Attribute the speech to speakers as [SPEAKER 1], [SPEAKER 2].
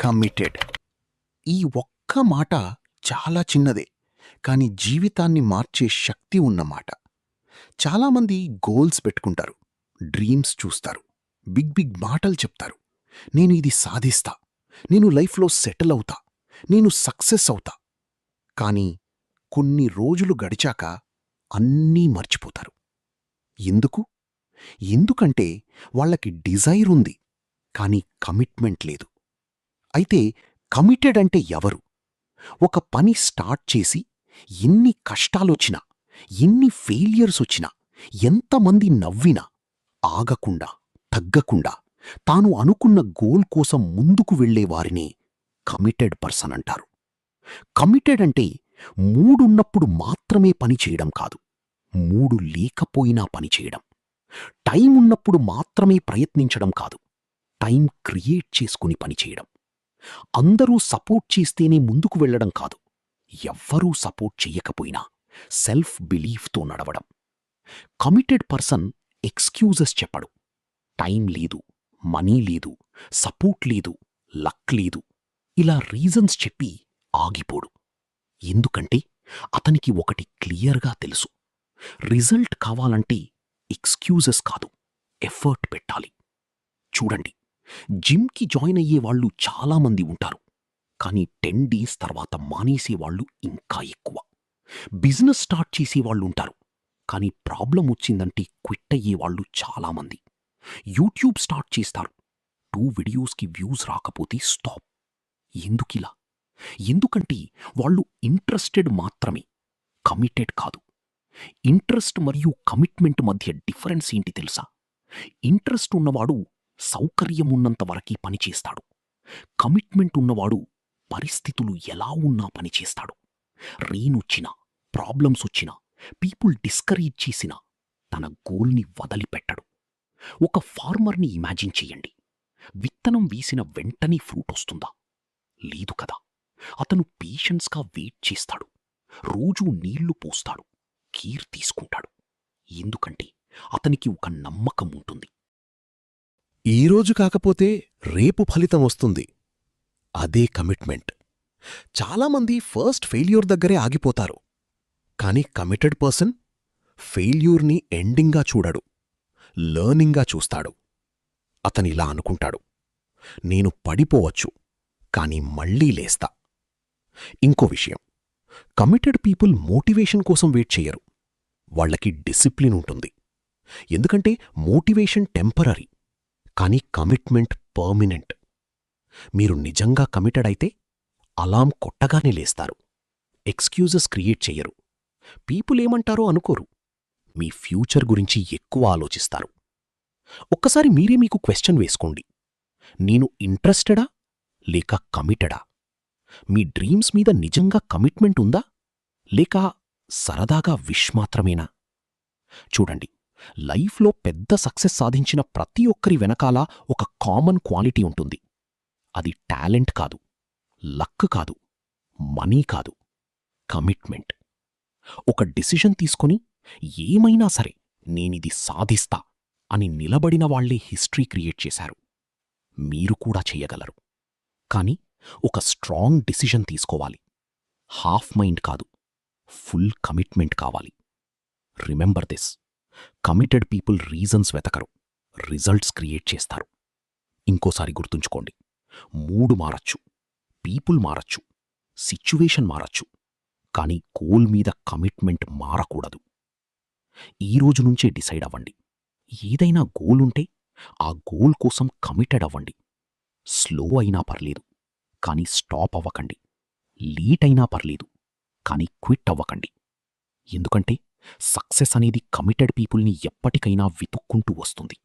[SPEAKER 1] Committed. ఈ ఒక్క మాట చాలా చిన్నదే, కానీ జీవితాన్ని మార్చే శక్తి ఉన్న మాట. చాలామంది గోల్స్ పెట్టుకుంటారు, డ్రీమ్స్ చూస్తారు, బిగ్ బిగ్ మాటలు చెప్తారు. నేను ఇది సాధిస్తా, నేను లైఫ్లో సెటిల్ అవుతా, నేను సక్సెస్ అవుతా. కానీ కొన్ని రోజులు గడిచాక అన్నీ మర్చిపోతారు. ఎందుకు? ఎందుకంటే వాళ్ళకి డిజైర్ ఉంది, కానీ కమిట్మెంట్ లేదు. అయితే కమిటెడ్ అంటే ఎవరు? ఒక పని స్టార్ట్ చేసి ఎన్ని కష్టాలొచ్చినా, ఎన్ని ఫెయిలియర్స్ వచ్చినా, ఎంతమంది నవ్వినా ఆగకుండా, తగ్గకుండా తాను అనుకున్న గోల్ కోసం ముందుకు వెళ్లేవారిని కమిటెడ్ పర్సన్ అంటారు. కమిటెడ్ అంటే మూడున్నప్పుడు మాత్రమే పని చేయడం కాదు, మూడు లేకపోయినా పని చేయడం. టైం ఉన్నప్పుడు మాత్రమే ప్రయత్నించడం కాదు, టైం క్రియేట్ చేసుకుని పనిచేయడం. అందరూ సపోర్ట్ చేస్తేనే ముందుకు వెళ్లడం కాదు, ఎవ్వరూ సపోర్ట్ చెయ్యకపోయినా సెల్ఫ్ బిలీఫ్తో నడవడం. కమిటెడ్ పర్సన్ ఎక్స్క్యూజెస్ చెప్పడు. టైం లేదు, మనీ లేదు, సపోర్ట్ లేదు, లక్ లేదు, ఇలా రీజన్స్ చెప్పి ఆగిపోడు. ఎందుకంటే అతనికి ఒకటి క్లియర్గా తెలుసు: రిజల్ట్ కావాలంటే ఎక్స్క్యూజెస్ కాదు, ఎఫర్ట్ పెట్టాలి. చూడండి, జిమ్కి జాయిన్ అయ్యేవాళ్లు చాలామంది ఉంటారు, కానీ 10 డేస్ తర్వాత మానేసేవాళ్లు ఇంకా ఎక్కువ. బిజినెస్ స్టార్ట్ చేసేవాళ్లుంటారు, కానీ ప్రాబ్లం వచ్చిందంటే క్విట్ అయ్యేవాళ్లు చాలామంది. యూట్యూబ్ స్టార్ట్ చేస్తారు, 2 వీడియోస్కి వ్యూస్ రాకపోతే స్టాప్. ఎందుకిలా? ఎందుకంటే వాళ్ళు ఇంట్రెస్టెడ్ మాత్రమే, కమిటెడ్ కాదు. ఇంట్రెస్ట్ మరియు కమిట్మెంట్ మధ్య డిఫరెన్స్ ఏంటి తెలుసా? ఇంట్రెస్ట్ ఉన్నవాడు సౌకర్యం ఉన్నంత వరకే పనిచేస్తాడు. కమిట్మెంట్ ఉన్నవాడు పరిస్థితులు ఎలా ఉన్నా పనిచేస్తాడు. రెయినొచ్చినా, ప్రాబ్లమ్స్ వచ్చినా, పీపుల్ డిస్కరేజ్ చేసినా తన గోల్ని వదిలిపెట్టడు. ఒక ఫార్మర్ని ఇమాజిన్ చెయ్యండి. విత్తనం వేసిన వెంటనే ఫ్రూట్ వస్తుందా? లేదు కదా. అతను పేషెన్స్గా వెయిట్ చేస్తాడు, రోజూ నీళ్లు పోస్తాడు, కేర్ తీసుకుంటాడు. ఎందుకంటే అతనికి ఒక నమ్మకం ఉంటుంది.
[SPEAKER 2] ఈరోజు కాకపోతే రేపు ఫలితం వస్తుంది, అదే కమిట్మెంట్. చాలామంది ఫస్ట్ ఫెయిల్యూర్ దగ్గరే ఆగిపోతారు, కానీ కమిటెడ్ పర్సన్ ఫెయిల్యూర్ని ఎండింగ్గా చూడడు, లర్నింగ్గా చూస్తాడు. అతనిలా అనుకుంటాడు: నేను పడిపోవచ్చు, కానీ మళ్లీ లేస్తా. ఇంకో విషయం, కమిటెడ్ పీపుల్ మోటివేషన్ కోసం వెయిట్ చెయ్యరు, వాళ్లకి డిసిప్లిన్ ఉంటుంది. ఎందుకంటే మోటివేషన్ టెంపరరీ, కానీ కమిట్మెంట్ పర్మినెంట్. మీరు నిజంగా కమిటెడ్ అయితే అలాం కొట్టగానే లేస్తారు. ఎక్స్క్యూజెస్ క్రియేట్ చెయ్యరు, పీపుల్ ఏమంటారో అనుకోరు, మీ ఫ్యూచర్ గురించి ఎక్కువ ఆలోచిస్తారు. ఒక్కసారి మీరే మీకు క్వశ్చన్ వేసుకోండి: నేను ఇంట్రెస్టెడా లేక కమిటెడా? మీ డ్రీమ్స్ మీద నిజంగా కమిట్మెంట్ ఉందా, లేక సరదాగా విష్ మాత్రమేనా? చూడండి, లైఫ్లో పెద్ద సక్సెస్ సాధించిన ప్రతి ఒక్కరి వెనకాల ఒక కామన్ క్వాలిటీ ఉంటుంది. అది టాలెంట్ కాదు, లక్ కాదు, మనీ కాదు, కమిట్మెంట్. ఒక డిసిషన్ తీసుకొని ఏమైనా సరే నేనిది సాధిస్తా అని నిలబడిన వాళ్లే హిస్టరీ క్రియేట్ చేశారు. మీరు కూడా చెయ్యగలరు. కానీ ఒక స్ట్రాంగ్ డిసిషన్ తీసుకోవాలి. హాఫ్ మైండ్ కాదు, ఫుల్ కమిట్మెంట్ కావాలి. Remember this: committed people reasons వెతకరు, రిజల్ట్స్ క్రియేట్ చేస్తారు. ఇంకోసారి గుర్తుంచుకోండి, మూడు మారచ్చు, పీపుల్ మారచ్చు, సిచ్యువేషన్ మారచ్చు, కానీ గోల్ మీద కమిట్మెంట్ మారకూడదు. ఈరోజు నుంచే డిసైడ్ అవ్వండి. ఏదైనా గోల్ ఉంటే ఆ గోల్ కోసం కమిటెడ్ అవ్వండి. స్లో అయినా పర్లేదు, కానీ స్టాప్ అవ్వకండి. లేట్ అయినా పర్లేదు, కానీ క్విట్ అవ్వకండి. ఎందుకంటే సక్సెస్ అనేది కమిటెడ్ పీపుల్ని ఎప్పటికైనా వెతుక్కుంటూ వస్తుంది.